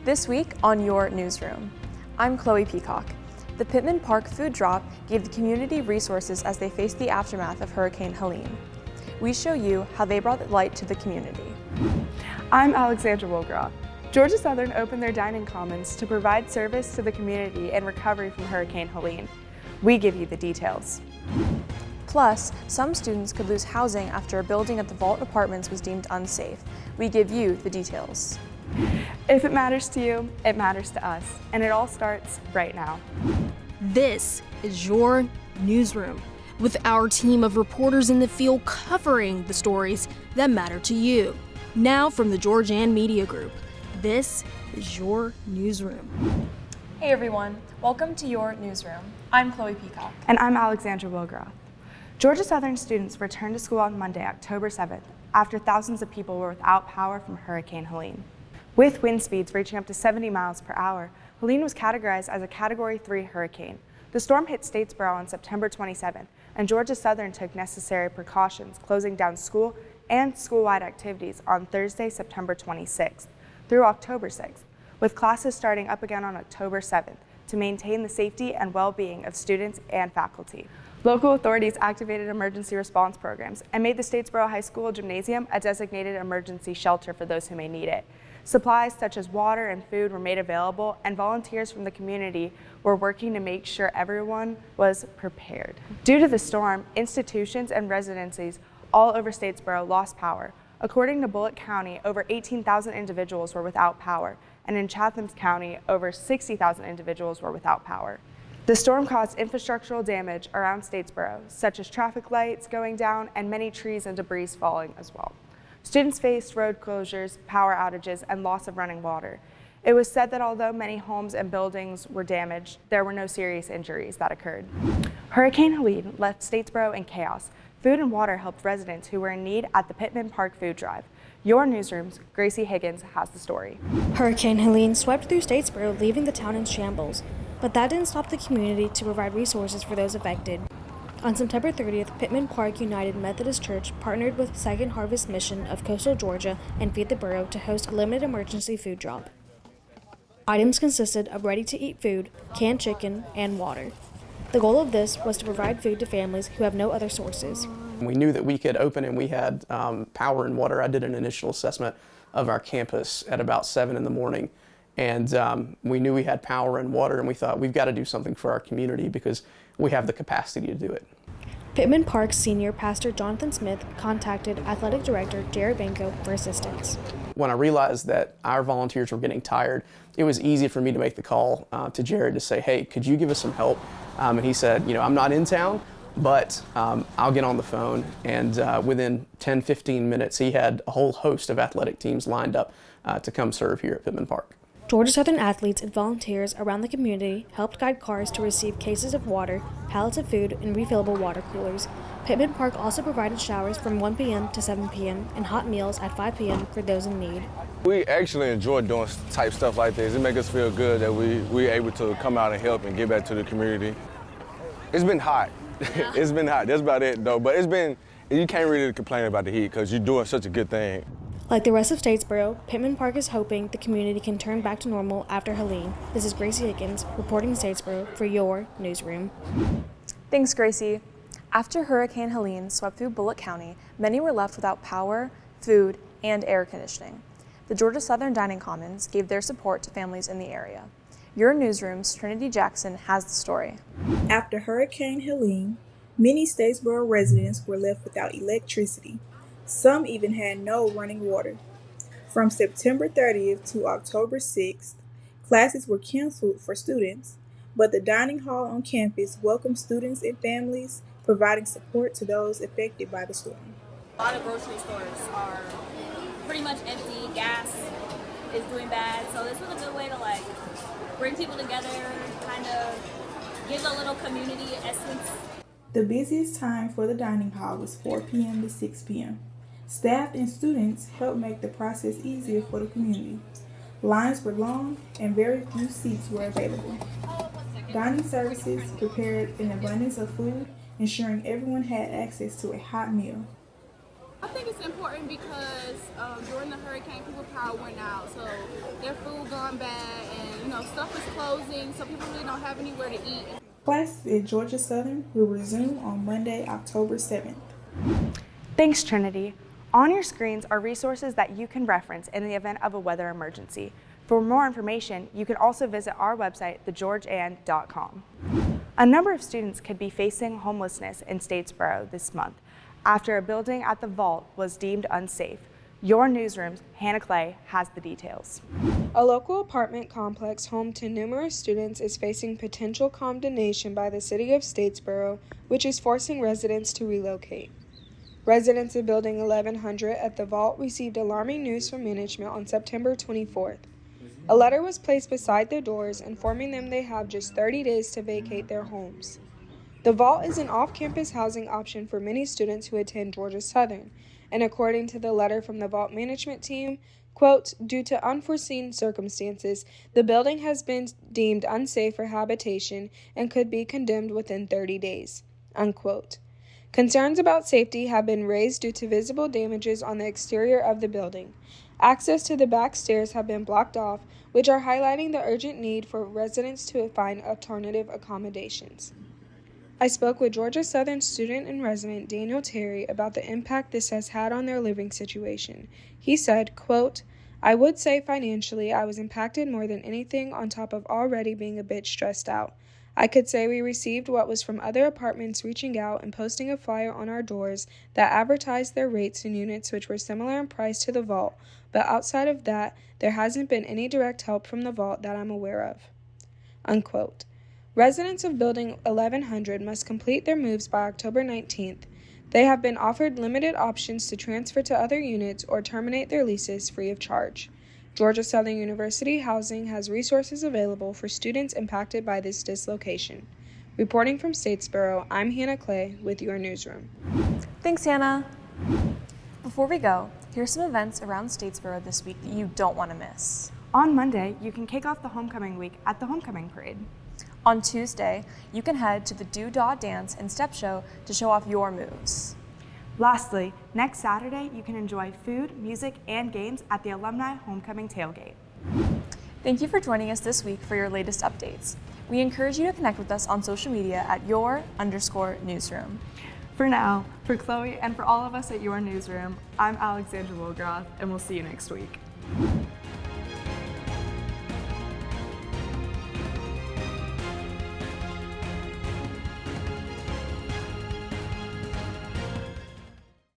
This week on your Newsroom, I'm Chloe Peacock. The Pittman Park food drop gave the community resources as they faced the aftermath of Hurricane Helene. We show you how they brought light to the community. I'm Alexandra Wilgroth. Georgia Southern opened their dining commons to provide service to the community in recovery from Hurricane Helene. We give you the details. Plus, some students could lose housing after a building at the Vault Apartments was deemed unsafe. We give you the details. If it matters to you, it matters to us, and it all starts right now. This is your Newsroom, with our team of reporters in the field covering the stories that matter to you. Now from the Georgia Media Group, this is your Newsroom. Hey everyone, welcome to your Newsroom. I'm Chloe Peacock. And I'm Alexandra Wilgroth. Georgia Southern students returned to school on Monday, October 7th, after thousands of people were without power from Hurricane Helene. With wind speeds reaching up to 70 miles per hour, Helene was categorized as a Category 3 hurricane. The storm hit Statesboro on September 27th, and Georgia Southern took necessary precautions, closing down school and school-wide activities on Thursday, September 26th through October 6th, with classes starting up again on October 7th to maintain the safety and well-being of students and faculty. Local authorities activated emergency response programs and made the Statesboro High School gymnasium a designated emergency shelter for those who may need it. Supplies such as water and food were made available, and volunteers from the community were working to make sure everyone was prepared. Due to the storm, institutions and residencies all over Statesboro lost power. According to Bullitt County, over 18,000 individuals were without power, and in Chatham County, over 60,000 individuals were without power. The storm caused infrastructural damage around Statesboro, such as traffic lights going down and many trees and debris falling as well. Students faced road closures, power outages, and loss of running water. It was said that although many homes and buildings were damaged, there were no serious injuries that occurred. Hurricane Helene left Statesboro in chaos. Food and water helped residents who were in need at the Pittman Park food drive. Your Newsroom's Gracie Higgins has the story. Hurricane Helene swept through Statesboro, leaving the town in shambles. But that didn't stop the community to provide resources for those affected. On September 30th, Pittman Park United Methodist Church partnered with Second Harvest Mission of Coastal Georgia and Feed the Borough to host a limited emergency food drop. Items consisted of ready-to-eat food, canned chicken, and water. The goal of this was to provide food to families who have no other sources. We knew that we could open and we had power and water. I did an initial assessment of our campus at about 7 in the morning. And we knew we had power and water, and we thought we've got to do something for our community because we have the capacity to do it. Pittman Park Senior Pastor Jonathan Smith contacted Athletic Director Jared Banco for assistance. When I realized that our volunteers were getting tired, it was easy for me to make the call to Jared to say, hey, could you give us some help? And he said, I'm not in town, but I'll get on the phone. And within 10, 15 minutes, he had a whole host of athletic teams lined up to come serve here at Pittman Park. Georgia Southern athletes and volunteers around the community helped guide cars to receive cases of water, pallets of food, and refillable water coolers. Pittman Park also provided showers from 1 p.m. to 7 p.m. and hot meals at 5 p.m. for those in need. We actually enjoy doing type stuff like this. It makes us feel good that we're able to come out and help and give back to the community. It's been hot. Yeah. It's been hot. That's about it, though. But you can't really complain about the heat because you're doing such a good thing. Like the rest of Statesboro, Pittman Park is hoping the community can turn back to normal after Helene. This is Gracie Higgins reporting in Statesboro for your Newsroom. Thanks, Gracie. After Hurricane Helene swept through Bullitt County, many were left without power, food, and air conditioning. The Georgia Southern Dining Commons gave their support to families in the area. Your Newsroom's Trinity Jackson has the story. After Hurricane Helene, many Statesboro residents were left without electricity. Some even had no running water. From September 30th to October 6th, classes were canceled for students, but the dining hall on campus welcomed students and families, providing support to those affected by the storm. A lot of grocery stores are pretty much empty. Gas is doing bad, so this was a good way to bring people together, kind of give a little community essence. The busiest time for the dining hall was 4 p.m. to 6 p.m. Staff and students helped make the process easier for the community. Lines were long and very few seats were available. Dining services prepared an abundance of food, ensuring everyone had access to a hot meal. I think it's important because during the hurricane, people's power went out, so their food gone. gone bad, and stuff is closing, so people really don't have anywhere to eat. Classes at Georgia Southern will resume on Monday, October 7th. Thanks, Trinity. On your screens are resources that you can reference in the event of a weather emergency. For more information, you can also visit our website, thegeorgeand.com. A number of students could be facing homelessness in Statesboro this month after a building at the Vault was deemed unsafe. Your Newsroom's Hannah Clay has the details. A local apartment complex home to numerous students is facing potential condemnation by the city of Statesboro, which is forcing residents to relocate. Residents of Building 1100 at the Vault received alarming news from management on September 24th. A letter was placed beside their doors informing them they have just 30 days to vacate their homes. The Vault is an off-campus housing option for many students who attend Georgia Southern, and according to the letter from the Vault management team, quote, due to unforeseen circumstances, the building has been deemed unsafe for habitation and could be condemned within 30 days, unquote. Concerns about safety have been raised due to visible damages on the exterior of the building. Access to the back stairs have been blocked off, which are highlighting the urgent need for residents to find alternative accommodations. I spoke with Georgia Southern student and resident Daniel Terry about the impact this has had on their living situation. He said, quote, I would say financially I was impacted more than anything on top of already being a bit stressed out. I could say we received what was from other apartments reaching out and posting a flyer on our doors that advertised their rates in units which were similar in price to the Vault, but outside of that, there hasn't been any direct help from the Vault that I'm aware of. Unquote. Residents of Building 1100 must complete their moves by October 19th. They have been offered limited options to transfer to other units or terminate their leases free of charge. Georgia Southern University Housing has resources available for students impacted by this dislocation. Reporting from Statesboro, I'm Hannah Clay with your Newsroom. Thanks, Hannah. Before we go, here's some events around Statesboro this week that you don't want to miss. On Monday, you can kick off the homecoming week at the homecoming parade. On Tuesday, you can head to the Doo-Dah Dance and Step Show to show off your moves. Lastly, next Saturday, you can enjoy food, music, and games at the Alumni Homecoming Tailgate. Thank you for joining us this week for your latest updates. We encourage you to connect with us on social media at your_newsroom. For now, for Chloe and for all of us at Your Newsroom, I'm Alexandra Wilgroth, and we'll see you next week.